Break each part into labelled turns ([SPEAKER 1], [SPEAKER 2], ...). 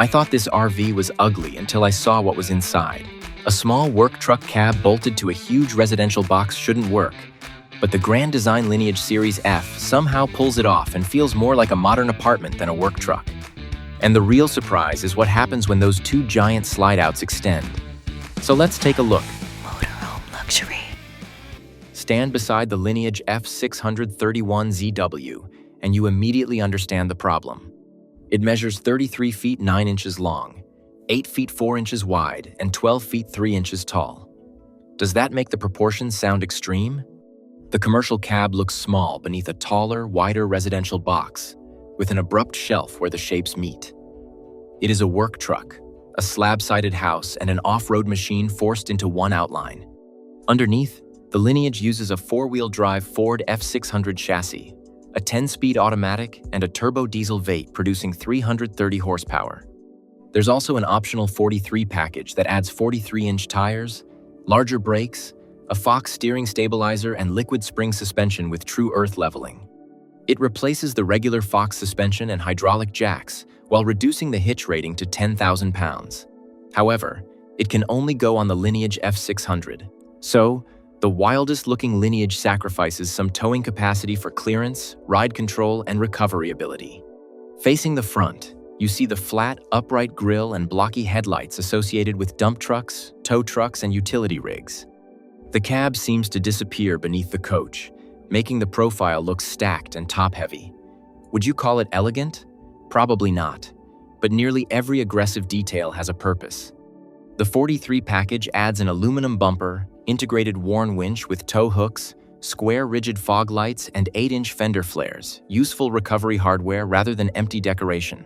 [SPEAKER 1] I thought this RV was ugly until I saw what was inside. A small work truck cab bolted to a huge residential box shouldn't work, but the Grand Design Lineage Series F somehow pulls it off and feels more like a modern apartment than a work truck. And the real surprise is what happens when those two giant slide-outs extend. So let's take a look.
[SPEAKER 2] Motorhome luxury.
[SPEAKER 1] Stand beside the Lineage F631ZW, and you immediately understand the problem. It measures 33 feet 9 inches long, 8 feet 4 inches wide, and 12 feet 3 inches tall. Does that make the proportions sound extreme? The commercial cab looks small beneath a taller, wider residential box, with an abrupt shelf where the shapes meet. It is a work truck, a slab-sided house, and an off-road machine forced into one outline. Underneath, the Lineage uses a four-wheel drive Ford F600 chassis, a 10-speed automatic, and a turbo diesel V8 producing 330 horsepower. There's also an optional 43 package that adds 43-inch tires, larger brakes, a Fox steering stabilizer, and liquid spring suspension with true earth leveling. It replaces the regular Fox suspension and hydraulic jacks while reducing the hitch rating to 10,000 pounds. However, it can only go on the Lineage F600. So, the wildest-looking Lineage sacrifices some towing capacity for clearance, ride control, and recovery ability. Facing the front, you see the flat, upright grille and blocky headlights associated with dump trucks, tow trucks, and utility rigs. The cab seems to disappear beneath the coach, making the profile look stacked and top-heavy. Would you call it elegant? Probably not, but nearly every aggressive detail has a purpose. The 43 package adds an aluminum bumper, integrated worn winch with tow hooks, square rigid fog lights, and 8-inch fender flares, useful recovery hardware rather than empty decoration.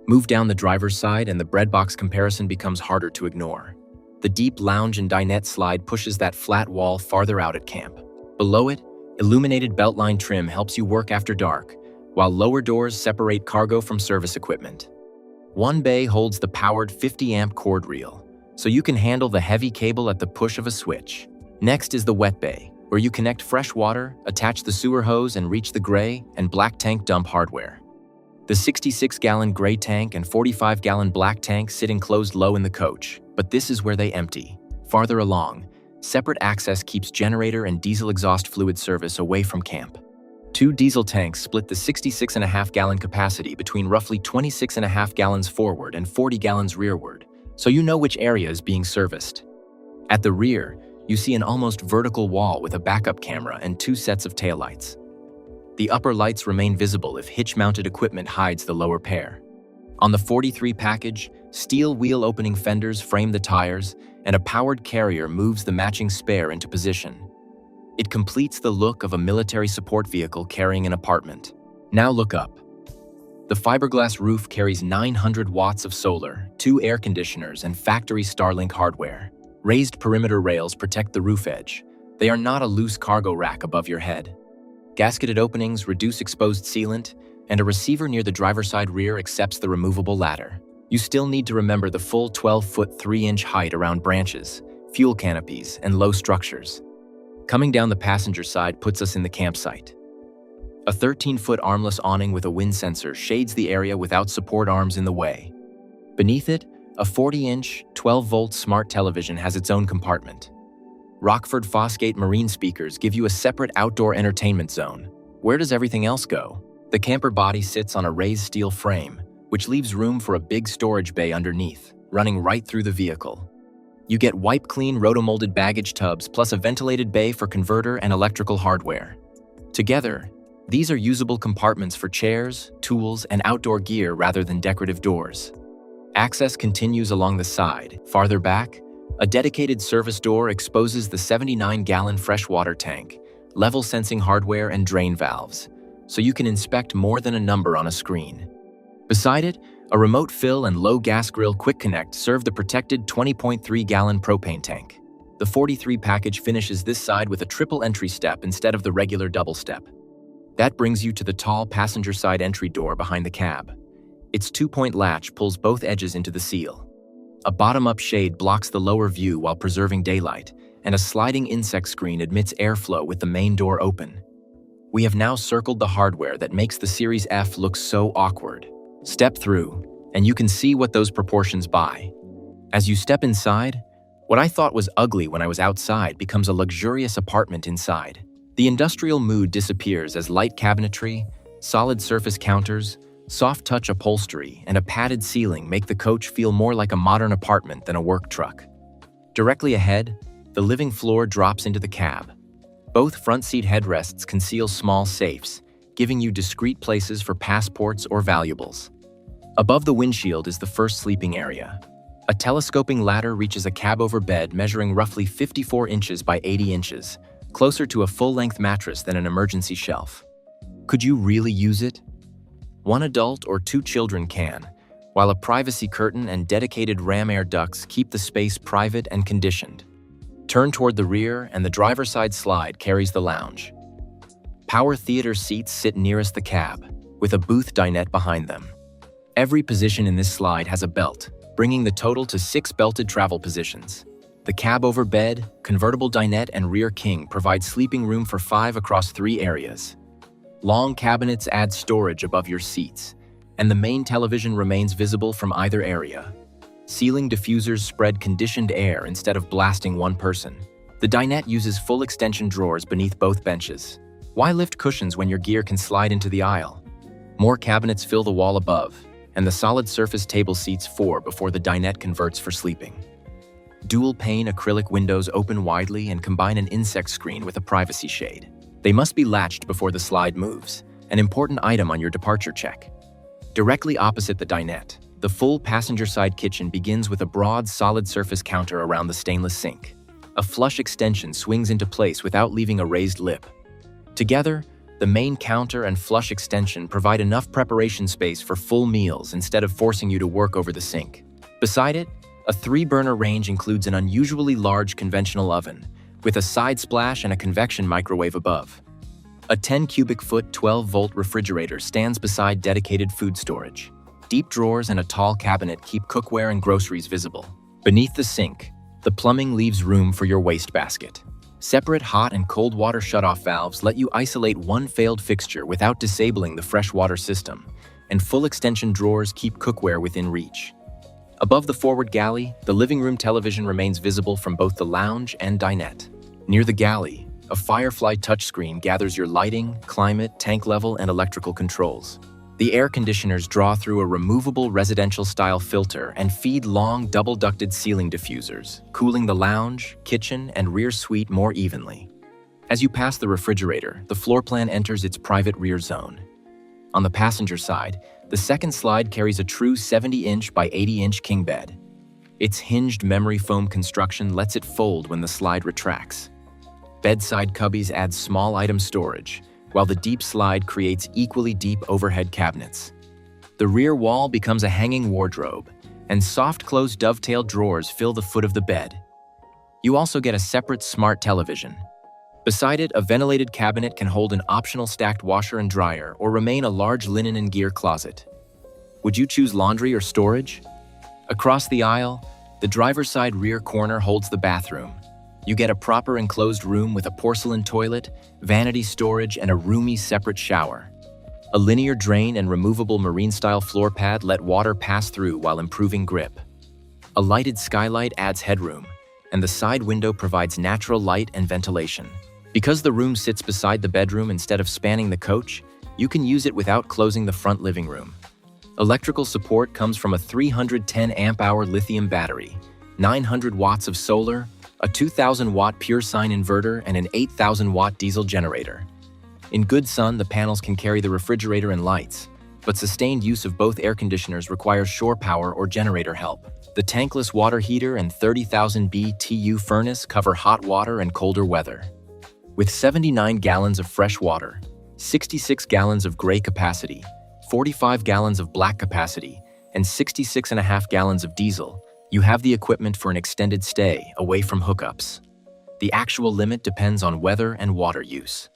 [SPEAKER 1] Move down the driver's side and the breadbox comparison becomes harder to ignore. The deep lounge and dinette slide pushes that flat wall farther out at camp. Below it, illuminated beltline trim helps you work after dark, while lower doors separate cargo from service equipment. One bay holds the powered 50-amp cord reel, so you can handle the heavy cable at the push of a switch. Next is the wet bay, where you connect fresh water, attach the sewer hose, and reach the gray and black tank dump hardware. The 66-gallon gray tank and 45-gallon black tank sit enclosed low in the coach, but this is where they empty. Farther along, separate access keeps generator and diesel exhaust fluid service away from camp. Two diesel tanks split the 66.5-gallon capacity between roughly 26.5 gallons forward and 40 gallons rearward, so you know which area is being serviced. At the rear, you see an almost vertical wall with a backup camera and two sets of taillights. The upper lights remain visible if hitch-mounted equipment hides the lower pair. On the 43 package, steel wheel-opening fenders frame the tires, and a powered carrier moves the matching spare into position. It completes the look of a military support vehicle carrying an apartment. Now look up. The fiberglass roof carries 900 watts of solar, 2 air conditioners, and factory Starlink hardware. Raised perimeter rails protect the roof edge. They are not a loose cargo rack above your head. Gasketed openings reduce exposed sealant, and a receiver near the driver's side rear accepts the removable ladder. You still need to remember the full 12-foot 3-inch height around branches, fuel canopies, and low structures. Coming down the passenger side puts us in the campsite. A 13-foot armless awning with a wind sensor shades the area without support arms in the way. Beneath it, a 40-inch, 12-volt smart television has its own compartment. Rockford Fosgate marine speakers give you a separate outdoor entertainment zone. Where does everything else go? The camper body sits on a raised steel frame, which leaves room for a big storage bay underneath, running right through the vehicle. You get wipe-clean rotomolded baggage tubs plus a ventilated bay for converter and electrical hardware. Together, these are usable compartments for chairs, tools, and outdoor gear rather than decorative doors. Access continues along the side. Farther back, a dedicated service door exposes the 79-gallon freshwater tank, level sensing hardware, and drain valves, so you can inspect more than a number on a screen. Beside it, a remote fill and low gas grill quick connect serve the protected 20.3-gallon propane tank. The 43 package finishes this side with a triple entry step instead of the regular double step. That brings you to the tall passenger side entry door behind the cab. Its 2-point latch pulls both edges into the seal. A bottom-up shade blocks the lower view while preserving daylight, and a sliding insect screen admits airflow with the main door open. We have now circled the hardware that makes the Series F look so awkward. Step through, And you can see what those proportions buy. As you step inside, what I thought was ugly when I was outside becomes a luxurious apartment inside. The industrial mood disappears as light cabinetry, solid surface counters, soft-touch upholstery, and a padded ceiling make the coach feel more like a modern apartment than a work truck. Directly ahead, the living floor drops into the cab. Both front seat headrests conceal small safes, giving you discreet places for passports or valuables. Above the windshield is the first sleeping area. A telescoping ladder reaches a cab-over bed measuring roughly 54 inches by 80 inches, closer to a full-length mattress than an emergency shelf. Could you really use it? One adult or two children can, while a privacy curtain and dedicated ram air ducts keep the space private and conditioned. Turn toward the rear and the driver's side slide carries the lounge. Power theater seats sit nearest the cab, with a booth dinette behind them. Every position in this slide has a belt, bringing the total to 6 belted travel positions. The cab-over bed, convertible dinette, and rear king provide sleeping room for 5 across 3 areas. Long cabinets add storage above your seats, and the main television remains visible from either area. Ceiling diffusers spread conditioned air instead of blasting one person. The dinette uses full extension drawers beneath both benches. Why lift cushions when your gear can slide into the aisle? More cabinets fill the wall above, and the solid surface table seats 4 before the dinette converts for sleeping. Dual-pane acrylic windows open widely and combine an insect screen with a privacy shade. They must be latched before the slide moves, an important item on your departure check. Directly opposite the dinette, the full passenger-side kitchen begins with a broad, solid surface counter around the stainless sink. A flush extension swings into place without leaving a raised lip. Together, the main counter and flush extension provide enough preparation space for full meals instead of forcing you to work over the sink. Beside it, a 3-burner range includes an unusually large conventional oven, with a side splash and a convection microwave above. A 10 cubic foot 12-volt refrigerator stands beside dedicated food storage. Deep drawers and a tall cabinet keep cookware and groceries visible. Beneath the sink, the plumbing leaves room for your wastebasket. Separate hot and cold water shutoff valves let you isolate one failed fixture without disabling the fresh water system, and full extension drawers keep cookware within reach. Above the forward galley, the living room television remains visible from both the lounge and dinette. Near the galley, a Firefly touchscreen gathers your lighting, climate, tank level, and electrical controls. The air conditioners draw through a removable residential-style filter and feed long, double-ducted ceiling diffusers, cooling the lounge, kitchen, and rear suite more evenly. As you pass the refrigerator, the floor plan enters its private rear zone. On the passenger side, the second slide carries a true 70-inch by 80-inch king bed. Its hinged memory foam construction lets it fold when the slide retracts. Bedside cubbies add small item storage, while the deep slide creates equally deep overhead cabinets. The rear wall becomes a hanging wardrobe, and soft-closed dovetail drawers fill the foot of the bed. You also get a separate smart television. Beside it, a ventilated cabinet can hold an optional stacked washer and dryer or remain a large linen and gear closet. Would you choose laundry or storage? Across the aisle, the driver's side rear corner holds the bathroom. You get a proper enclosed room with a porcelain toilet, vanity storage, and a roomy separate shower. A linear drain and removable marine-style floor pad let water pass through while improving grip. A lighted skylight adds headroom, and the side window provides natural light and ventilation. Because the room sits beside the bedroom instead of spanning the coach, you can use it without closing the front living room. Electrical support comes from a 310 amp-hour lithium battery, 900 watts of solar, a 2,000-watt pure sine inverter, and an 8,000-watt diesel generator. In good sun, the panels can carry the refrigerator and lights, but sustained use of both air conditioners requires shore power or generator help. The tankless water heater and 30,000 BTU furnace cover hot water and colder weather. With 79 gallons of fresh water, 66 gallons of gray capacity, 45 gallons of black capacity, and 66.5 gallons of diesel, you have the equipment for an extended stay away from hookups. The actual limit depends on weather and water use.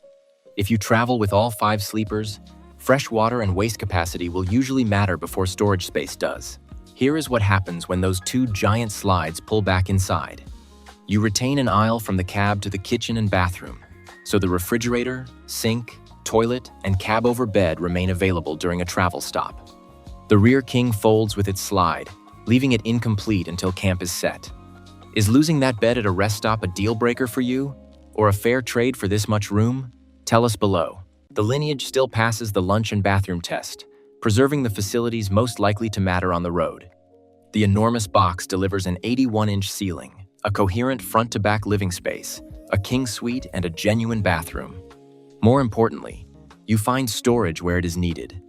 [SPEAKER 1] If you travel with all 5 sleepers, fresh water and waste capacity will usually matter before storage space does. Here is what happens when those 2 giant slides pull back inside. You retain an aisle from the cab to the kitchen and bathroom, so the refrigerator, sink, toilet, and cab-over bed remain available during a travel stop. The rear king folds with its slide, leaving it incomplete until camp is set. Is losing that bed at a rest stop a deal breaker for you? Or a fair trade for this much room? Tell us below. The Lineage still passes the lunch and bathroom test, preserving the facilities most likely to matter on the road. The enormous box delivers an 81-inch ceiling, a coherent front-to-back living space, a king suite, and a genuine bathroom. More importantly, you find storage where it is needed.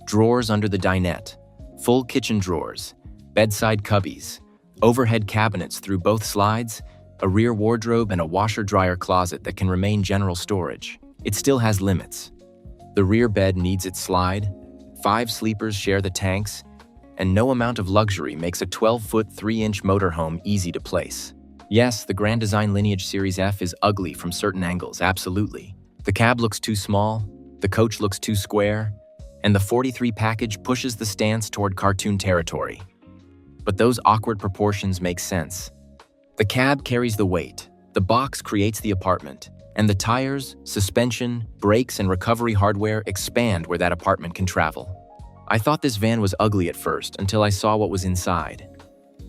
[SPEAKER 1] Drawers under the dinette, full kitchen drawers, bedside cubbies, overhead cabinets through both slides, a rear wardrobe, and a washer-dryer closet that can remain general storage. It still has limits. The rear bed needs its slide, 5 sleepers share the tanks, and no amount of luxury makes a 12-foot, 3-inch motorhome easy to place. Yes, the Grand Design Lineage Series F is ugly from certain angles, absolutely. The cab looks too small, the coach looks too square, and the 43 package pushes the stance toward cartoon territory. But those awkward proportions make sense. The cab carries the weight, the box creates the apartment, and the tires, suspension, brakes, and recovery hardware expand where that apartment can travel. I thought this van was ugly at first until I saw what was inside.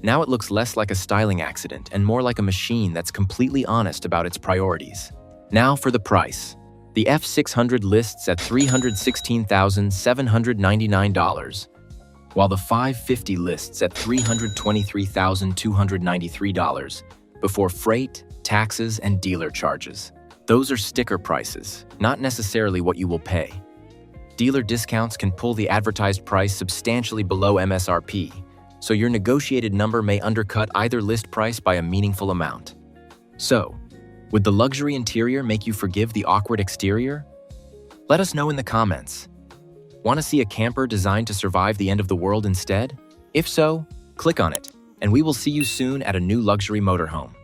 [SPEAKER 1] Now it looks less like a styling accident and more like a machine that's completely honest about its priorities. Now for the price. The F600 lists at $316,799, while the 550 lists at $323,293 before freight, taxes, and dealer charges. Those are sticker prices, not necessarily what you will pay. Dealer discounts can pull the advertised price substantially below MSRP, so your negotiated number may undercut either list price by a meaningful amount. So, would the luxury interior make you forgive the awkward exterior? Let us know in the comments. Want to see a camper designed to survive the end of the world instead? If so, click on it, and we will see you soon at a new luxury motorhome.